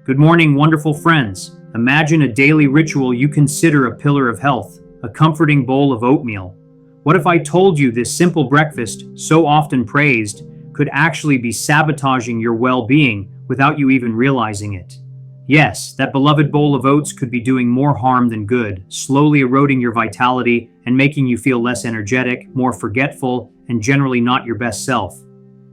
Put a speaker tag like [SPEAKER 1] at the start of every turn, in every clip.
[SPEAKER 1] Good morning, wonderful friends. Imagine a daily ritual you consider a pillar of health, a comforting bowl of oatmeal. What if I told you this simple breakfast, so often praised, could actually be sabotaging your well-being without you even realizing it? Yes, that beloved bowl of oats could be doing more harm than good, slowly eroding your vitality and making you feel less energetic, more forgetful, and generally not your best self.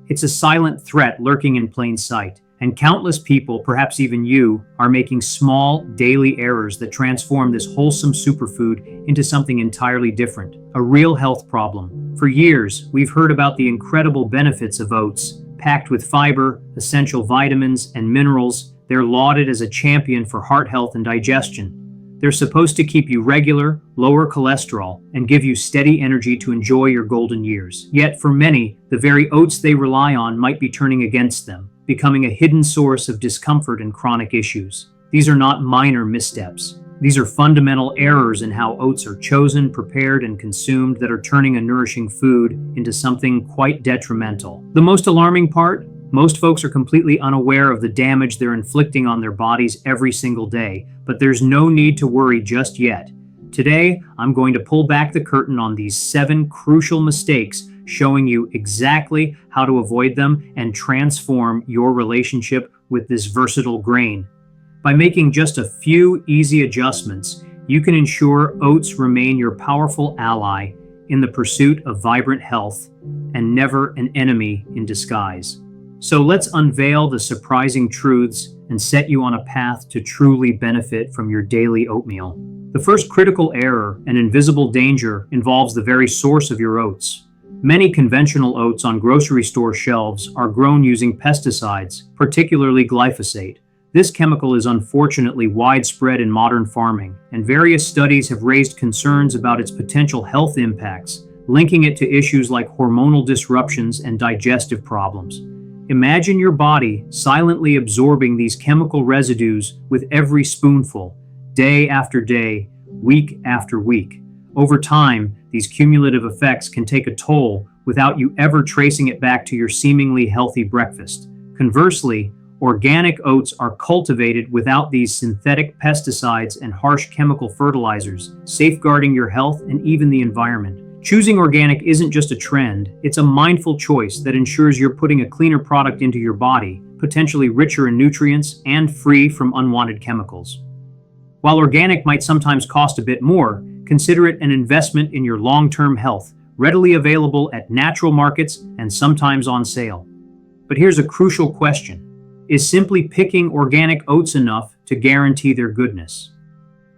[SPEAKER 1] It's a silent threat lurking in plain sight, and countless people, perhaps even you, are making small, daily errors that transform this wholesome superfood into something entirely different, a real health problem. For years, we've heard about the incredible benefits of oats. Packed with fiber, essential vitamins, and minerals, they're lauded as a champion for heart health and digestion. They're supposed to keep you regular, lower cholesterol, and give you steady energy to enjoy your golden years. Yet, for many, the very oats they rely on might be turning against them, becoming a hidden source of discomfort and chronic issues. These are not minor missteps. These are fundamental errors in how oats are chosen, prepared, and consumed that are turning a nourishing food into something quite detrimental. The most alarming part? Most folks are completely unaware of the damage they're inflicting on their bodies every single day, but there's no need to worry just yet. Today, I'm going to pull back the curtain on these 7 crucial mistakes, showing you exactly how to avoid them and transform your relationship with this versatile grain. By making just a few easy adjustments, you can ensure oats remain your powerful ally in the pursuit of vibrant health and never an enemy in disguise. So let's unveil the surprising truths and set you on a path to truly benefit from your daily oatmeal. The first critical error and invisible danger involves the very source of your oats. Many conventional oats on grocery store shelves are grown using pesticides, particularly glyphosate. This chemical is unfortunately widespread in modern farming, and various studies have raised concerns about its potential health impacts, linking it to issues like hormonal disruptions and digestive problems. Imagine your body silently absorbing these chemical residues with every spoonful, day after day, week after week. Over time, these cumulative effects can take a toll without you ever tracing it back to your seemingly healthy breakfast. Conversely, organic oats are cultivated without these synthetic pesticides and harsh chemical fertilizers, safeguarding your health and even the environment. Choosing organic isn't just a trend, it's a mindful choice that ensures you're putting a cleaner product into your body, potentially richer in nutrients and free from unwanted chemicals. While organic might sometimes cost a bit more, consider it an investment in your long-term health, readily available at natural markets and sometimes on sale. But here's a crucial question. Is simply picking organic oats enough to guarantee their goodness?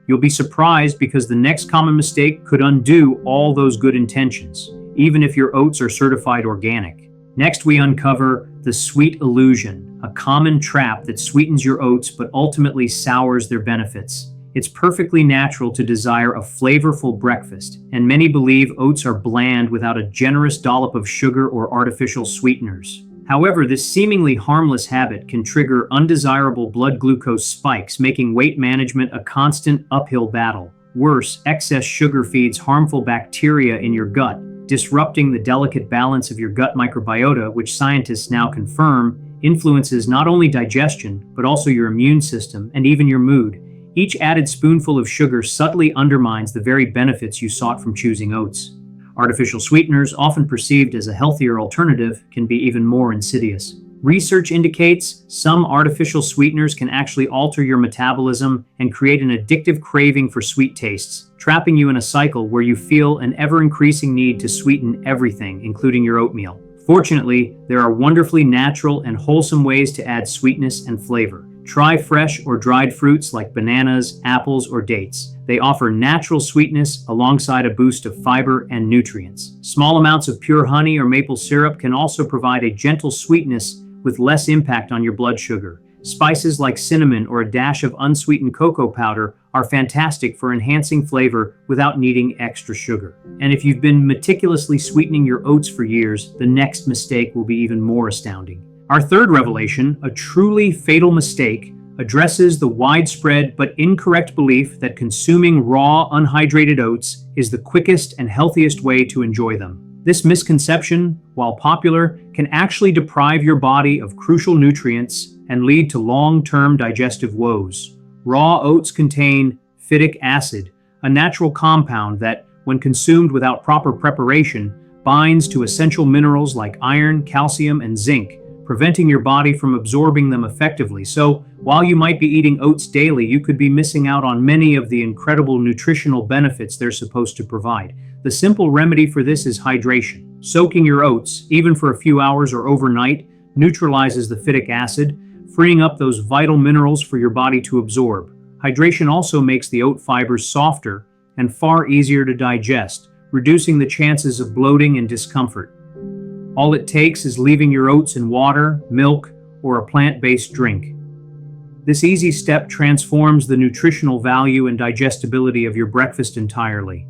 [SPEAKER 1] You'll be surprised because the next common mistake could undo all those good intentions, even if your oats are certified organic. Next, we uncover the sweet illusion, a common trap that sweetens your oats but ultimately sours their benefits. It's perfectly natural to desire a flavorful breakfast, and many believe oats are bland without a generous dollop of sugar or artificial sweeteners. However, this seemingly harmless habit can trigger undesirable blood glucose spikes, making weight management a constant uphill battle. Worse, excess sugar feeds harmful bacteria in your gut, disrupting the delicate balance of your gut microbiota, which scientists now confirm influences not only digestion, but also your immune system and even your mood. Each added spoonful of sugar subtly undermines the very benefits you sought from choosing oats. Artificial sweeteners, often perceived as a healthier alternative, can be even more insidious. Research indicates some artificial sweeteners can actually alter your metabolism and create an addictive craving for sweet tastes, trapping you in a cycle where you feel an ever-increasing need to sweeten everything, including your oatmeal. Fortunately, there are wonderfully natural and wholesome ways to add sweetness and flavor. Try fresh or dried fruits like bananas, apples, or dates. They offer natural sweetness alongside a boost of fiber and nutrients. Small amounts of pure honey or maple syrup can also provide a gentle sweetness with less impact on your blood sugar. Spices like cinnamon or a dash of unsweetened cocoa powder are fantastic for enhancing flavor without needing extra sugar. And if you've been meticulously sweetening your oats for years, the next mistake will be even more astounding. Our third revelation, a truly fatal mistake, addresses the widespread but incorrect belief that consuming raw, unhydrated oats is the quickest and healthiest way to enjoy them. This misconception, while popular, can actually deprive your body of crucial nutrients and lead to long-term digestive woes. Raw oats contain phytic acid, a natural compound that, when consumed without proper preparation, binds to essential minerals like iron, calcium, and zinc, preventing your body from absorbing them effectively. So, while you might be eating oats daily, you could be missing out on many of the incredible nutritional benefits they're supposed to provide. The simple remedy for this is hydration. Soaking your oats, even for a few hours or overnight, neutralizes the phytic acid, freeing up those vital minerals for your body to absorb. Hydration also makes the oat fibers softer and far easier to digest, reducing the chances of bloating and discomfort. All it takes is leaving your oats in water, milk, or a plant-based drink. This easy step transforms the nutritional value and digestibility of your breakfast entirely.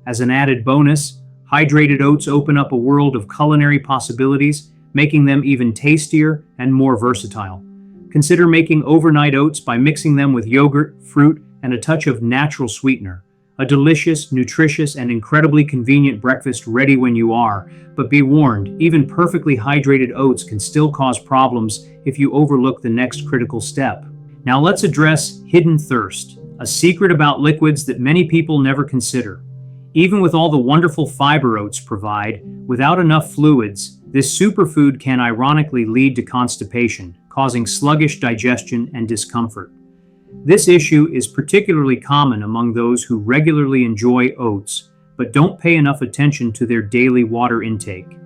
[SPEAKER 1] As an added bonus, hydrated oats open up a world of culinary possibilities, making them even tastier and more versatile. Consider making overnight oats by mixing them with yogurt, fruit, and a touch of natural sweetener. A delicious, nutritious, and incredibly convenient breakfast ready when you are. But be warned, even perfectly hydrated oats can still cause problems if you overlook the next critical step. Now let's address hidden thirst, a secret about liquids that many people never consider. Even with all the wonderful fiber oats provide, without enough fluids, this superfood can ironically lead to constipation, causing sluggish digestion and discomfort. This issue is particularly common among those who regularly enjoy oats, but don't pay enough attention to their daily water intake.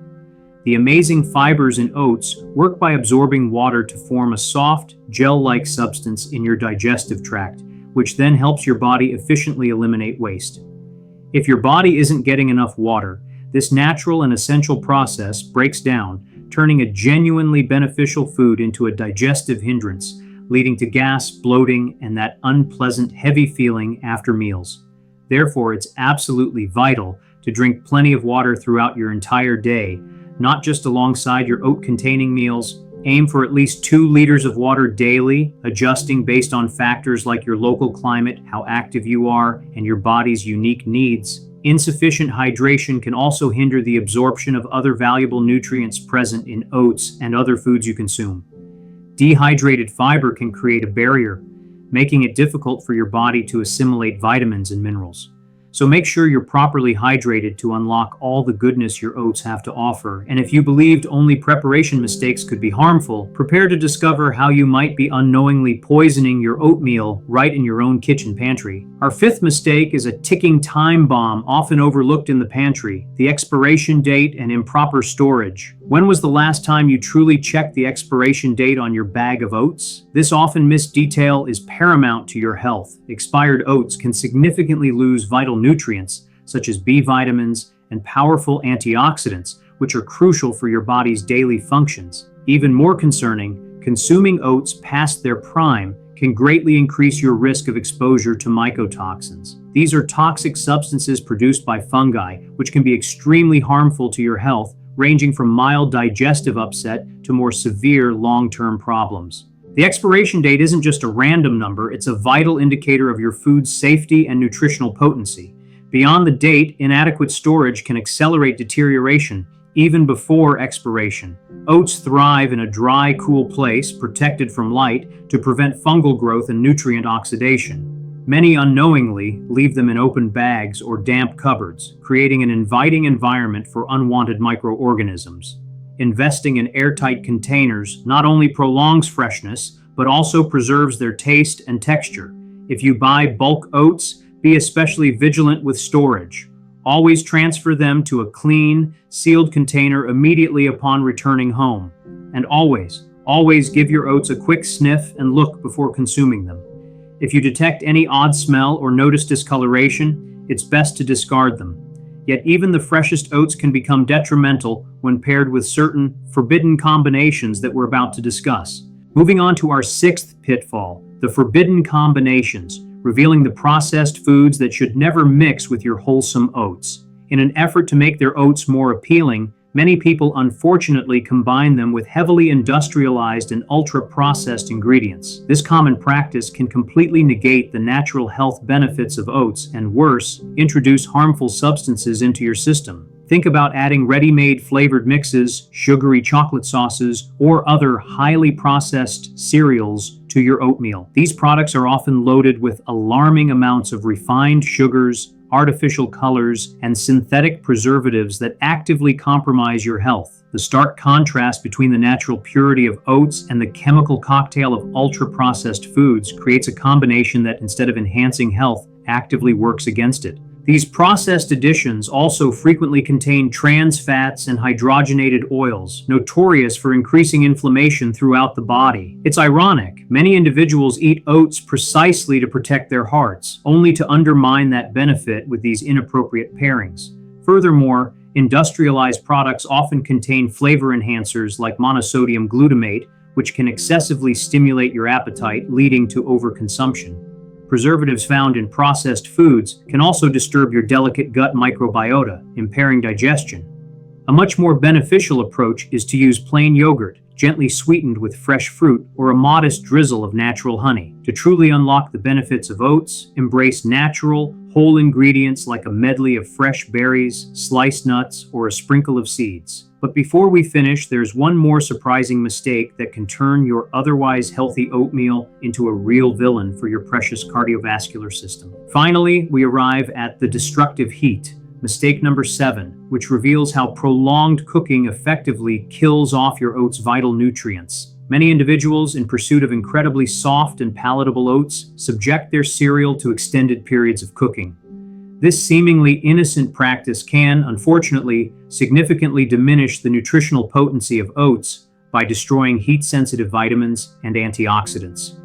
[SPEAKER 1] The amazing fibers in oats work by absorbing water to form a soft, gel-like substance in your digestive tract, which then helps your body efficiently eliminate waste. If your body isn't getting enough water, this natural and essential process breaks down, turning a genuinely beneficial food into a digestive hindrance, leading to gas, bloating, and that unpleasant, heavy feeling after meals. Therefore, it's absolutely vital to drink plenty of water throughout your entire day, not just alongside your oat-containing meals. Aim for at least 2 liters of water daily, adjusting based on factors like your local climate, how active you are, and your body's unique needs. Insufficient hydration can also hinder the absorption of other valuable nutrients present in oats and other foods you consume. Dehydrated fiber can create a barrier, making it difficult for your body to assimilate vitamins and minerals. So make sure you're properly hydrated to unlock all the goodness your oats have to offer. And if you believed only preparation mistakes could be harmful, prepare to discover how you might be unknowingly poisoning your oatmeal right in your own kitchen pantry. Our 5th mistake is a ticking time bomb often overlooked in the pantry: the expiration date and improper storage. When was the last time you truly checked the expiration date on your bag of oats? This often missed detail is paramount to your health. Expired oats can significantly lose vital nutrients, such as B vitamins and powerful antioxidants, which are crucial for your body's daily functions. Even more concerning, consuming oats past their prime can greatly increase your risk of exposure to mycotoxins. These are toxic substances produced by fungi, which can be extremely harmful to your health, ranging from mild digestive upset to more severe long-term problems. The expiration date isn't just a random number, it's a vital indicator of your food's safety and nutritional potency. Beyond the date, inadequate storage can accelerate deterioration even before expiration. Oats thrive in a dry, cool place, protected from light, to prevent fungal growth and nutrient oxidation. Many unknowingly leave them in open bags or damp cupboards, creating an inviting environment for unwanted microorganisms. Investing in airtight containers not only prolongs freshness, but also preserves their taste and texture. If you buy bulk oats, be especially vigilant with storage. Always transfer them to a clean, sealed container immediately upon returning home. And always give your oats a quick sniff and look before consuming them. If you detect any odd smell or notice discoloration, it's best to discard them. Yet even the freshest oats can become detrimental when paired with certain forbidden combinations that we're about to discuss. Moving on to our 6th pitfall, the forbidden combinations, revealing the processed foods that should never mix with your wholesome oats. In an effort to make their oats more appealing, many people unfortunately combine them with heavily industrialized and ultra-processed ingredients. This common practice can completely negate the natural health benefits of oats and, worse, introduce harmful substances into your system. Think about adding ready-made flavored mixes, sugary chocolate sauces, or other highly processed cereals to your oatmeal. These products are often loaded with alarming amounts of refined sugars, artificial colors, and synthetic preservatives that actively compromise your health. The stark contrast between the natural purity of oats and the chemical cocktail of ultra-processed foods creates a combination that, instead of enhancing health, actively works against it. These processed additions also frequently contain trans fats and hydrogenated oils, notorious for increasing inflammation throughout the body. It's ironic, many individuals eat oats precisely to protect their hearts, only to undermine that benefit with these inappropriate pairings. Furthermore, industrialized products often contain flavor enhancers like monosodium glutamate, which can excessively stimulate your appetite, leading to overconsumption. Preservatives found in processed foods can also disturb your delicate gut microbiota, impairing digestion. A much more beneficial approach is to use plain yogurt, gently sweetened with fresh fruit, or a modest drizzle of natural honey. To truly unlock the benefits of oats, embrace natural, whole ingredients like a medley of fresh berries, sliced nuts, or a sprinkle of seeds. But before we finish, there's one more surprising mistake that can turn your otherwise healthy oatmeal into a real villain for your precious cardiovascular system. Finally, we arrive at the destructive heat. Mistake number 7, which reveals how prolonged cooking effectively kills off your oats' vital nutrients. Many individuals, in pursuit of incredibly soft and palatable oats, subject their cereal to extended periods of cooking. This seemingly innocent practice can, unfortunately, significantly diminish the nutritional potency of oats by destroying heat-sensitive vitamins and antioxidants.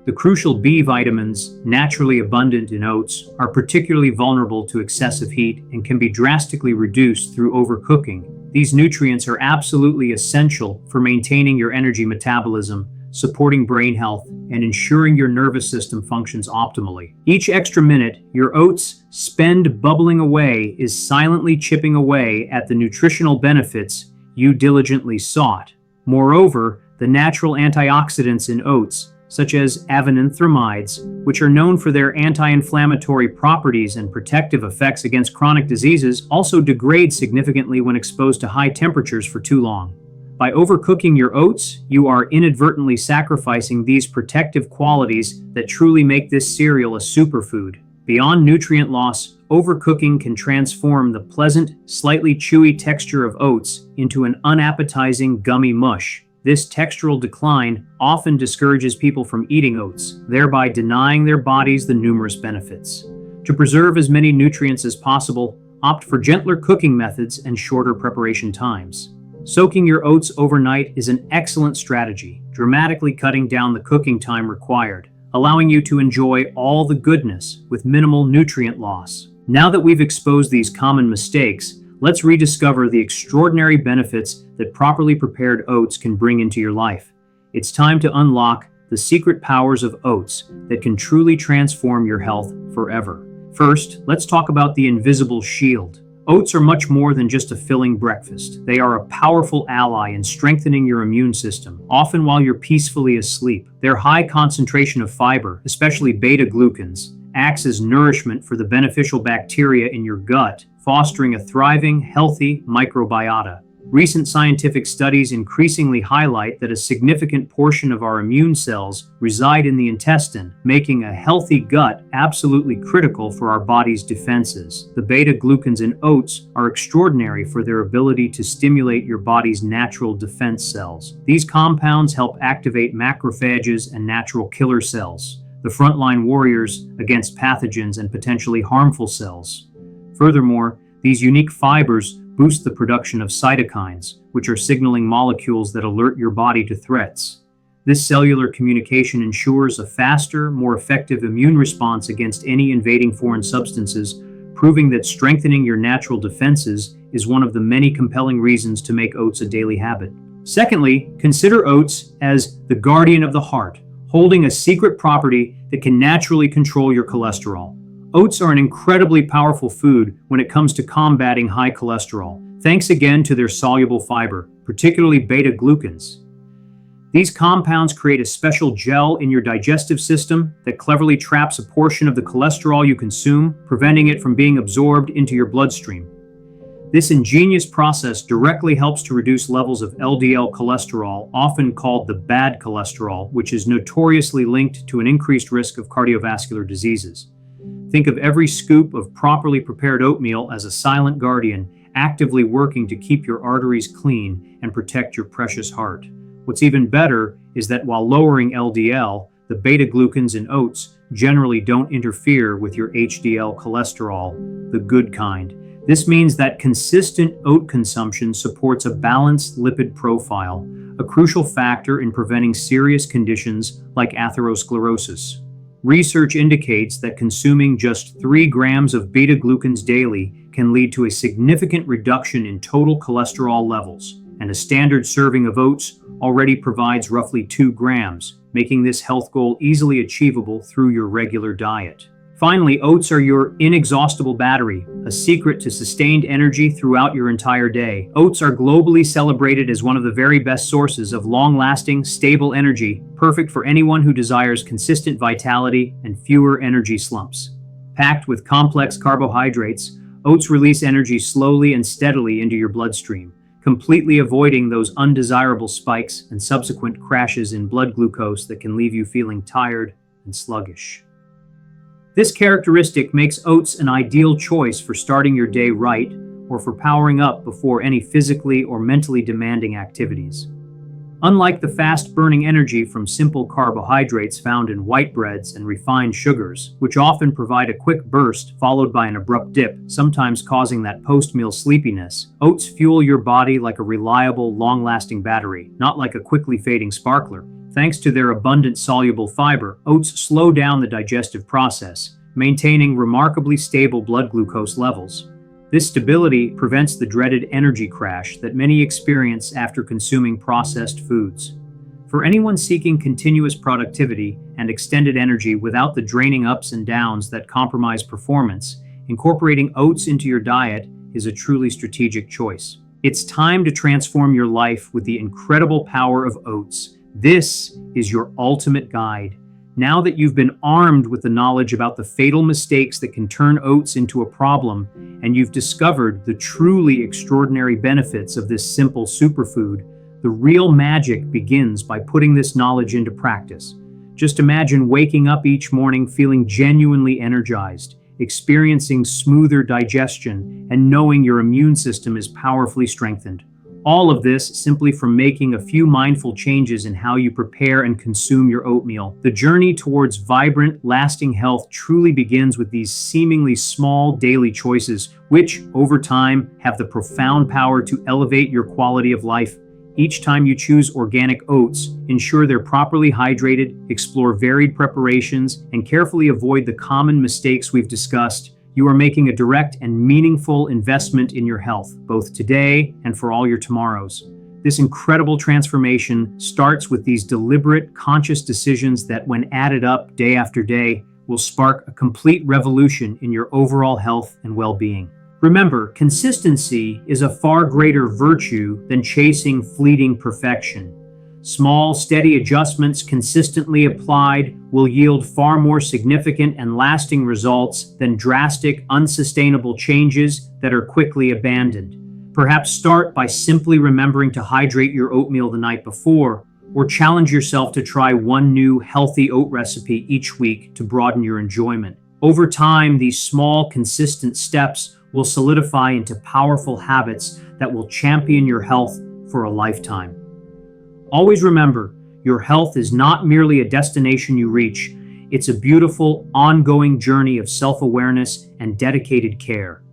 [SPEAKER 1] The crucial B vitamins, naturally abundant in oats, are particularly vulnerable to excessive heat and can be drastically reduced through overcooking. These nutrients are absolutely essential for maintaining your energy metabolism, supporting brain health, and ensuring your nervous system functions optimally. Each extra minute your oats spend bubbling away is silently chipping away at the nutritional benefits you diligently sought. Moreover, the natural antioxidants in oats, such as avenanthramides, which are known for their anti-inflammatory properties and protective effects against chronic diseases, also degrade significantly when exposed to high temperatures for too long. By overcooking your oats, you are inadvertently sacrificing these protective qualities that truly make this cereal a superfood. Beyond nutrient loss, overcooking can transform the pleasant, slightly chewy texture of oats into an unappetizing, gummy mush. This textural decline often discourages people from eating oats, thereby denying their bodies the numerous benefits. To preserve as many nutrients as possible, opt for gentler cooking methods and shorter preparation times. Soaking your oats overnight is an excellent strategy, dramatically cutting down the cooking time required, allowing you to enjoy all the goodness with minimal nutrient loss. Now that we've exposed these common mistakes, let's rediscover the extraordinary benefits that properly prepared oats can bring into your life. It's time to unlock the secret powers of oats that can truly transform your health forever. First, let's talk about the invisible shield. Oats are much more than just a filling breakfast. They are a powerful ally in strengthening your immune system, often while you're peacefully asleep. Their high concentration of fiber, especially beta-glucans, acts as nourishment for the beneficial bacteria in your gut, fostering a thriving, healthy microbiota. Recent scientific studies increasingly highlight that a significant portion of our immune cells reside in the intestine, making a healthy gut absolutely critical for our body's defenses. The beta-glucans in oats are extraordinary for their ability to stimulate your body's natural defense cells. These compounds help activate macrophages and natural killer cells, the frontline warriors against pathogens and potentially harmful cells. Furthermore, these unique fibers boost the production of cytokines, which are signaling molecules that alert your body to threats. This cellular communication ensures a faster, more effective immune response against any invading foreign substances, proving that strengthening your natural defenses is one of the many compelling reasons to make oats a daily habit. Secondly, consider oats as the guardian of the heart, holding a secret property that can naturally control your cholesterol. Oats are an incredibly powerful food when it comes to combating high cholesterol, thanks again to their soluble fiber, particularly beta-glucans. These compounds create a special gel in your digestive system that cleverly traps a portion of the cholesterol you consume, preventing it from being absorbed into your bloodstream. This ingenious process directly helps to reduce levels of LDL cholesterol, often called the bad cholesterol, which is notoriously linked to an increased risk of cardiovascular diseases. Think of every scoop of properly prepared oatmeal as a silent guardian, actively working to keep your arteries clean and protect your precious heart. What's even better is that while lowering LDL, the beta-glucans in oats generally don't interfere with your HDL cholesterol, the good kind. This means that consistent oat consumption supports a balanced lipid profile, a crucial factor in preventing serious conditions like atherosclerosis. Research indicates that consuming just 3 grams of beta-glucans daily can lead to a significant reduction in total cholesterol levels, and a standard serving of oats already provides roughly 2 grams, making this health goal easily achievable through your regular diet. Finally, oats are your inexhaustible battery, a secret to sustained energy throughout your entire day. Oats are globally celebrated as one of the very best sources of long-lasting, stable energy, perfect for anyone who desires consistent vitality and fewer energy slumps. Packed with complex carbohydrates, oats release energy slowly and steadily into your bloodstream, completely avoiding those undesirable spikes and subsequent crashes in blood glucose that can leave you feeling tired and sluggish. This characteristic makes oats an ideal choice for starting your day right or for powering up before any physically or mentally demanding activities. Unlike the fast-burning energy from simple carbohydrates found in white breads and refined sugars, which often provide a quick burst followed by an abrupt dip, sometimes causing that post-meal sleepiness, oats fuel your body like a reliable, long-lasting battery, not like a quickly fading sparkler. Thanks to their abundant soluble fiber, oats slow down the digestive process, maintaining remarkably stable blood glucose levels. This stability prevents the dreaded energy crash that many experience after consuming processed foods. For anyone seeking continuous productivity and extended energy without the draining ups and downs that compromise performance, incorporating oats into your diet is a truly strategic choice. It's time to transform your life with the incredible power of oats. This is your ultimate guide. Now that you've been armed with the knowledge about the fatal mistakes that can turn oats into a problem, and you've discovered the truly extraordinary benefits of this simple superfood, the real magic begins by putting this knowledge into practice. Just imagine waking up each morning feeling genuinely energized, experiencing smoother digestion, and knowing your immune system is powerfully strengthened. All of this simply from making a few mindful changes in how you prepare and consume your oatmeal. The journey towards vibrant, lasting health truly begins with these seemingly small daily choices, which, over time, have the profound power to elevate your quality of life. Each time you choose organic oats, ensure they're properly hydrated, explore varied preparations, and carefully avoid the common mistakes we've discussed. You are making a direct and meaningful investment in your health, both today and for all your tomorrows. This incredible transformation starts with these deliberate, conscious decisions that, when added up day after day, will spark a complete revolution in your overall health and well-being. Remember, consistency is a far greater virtue than chasing fleeting perfection. Small, steady adjustments consistently applied will yield far more significant and lasting results than drastic, unsustainable changes that are quickly abandoned. Perhaps start by simply remembering to hydrate your oatmeal the night before, or challenge yourself to try one new healthy oat recipe each week to broaden your enjoyment. Over time, these small, consistent steps will solidify into powerful habits that will champion your health for a lifetime. Always remember, your health is not merely a destination you reach. It's a beautiful, ongoing journey of self-awareness and dedicated care.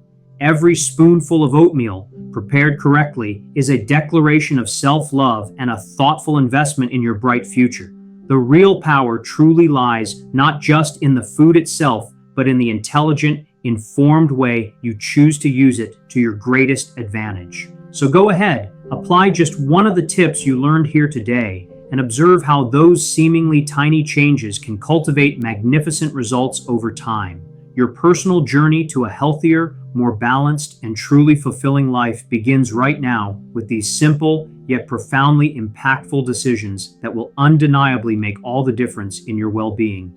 [SPEAKER 1] Every spoonful of oatmeal, prepared correctly, is a declaration of self-love and a thoughtful investment in your bright future. The real power truly lies not just in the food itself, but in the intelligent, informed way you choose to use it to your greatest advantage. So go ahead, apply just one of the tips you learned here today, and observe how those seemingly tiny changes can cultivate magnificent results over time. Your personal journey to a healthier, more balanced, and truly fulfilling life begins right now with these simple yet profoundly impactful decisions that will undeniably make all the difference in your well-being.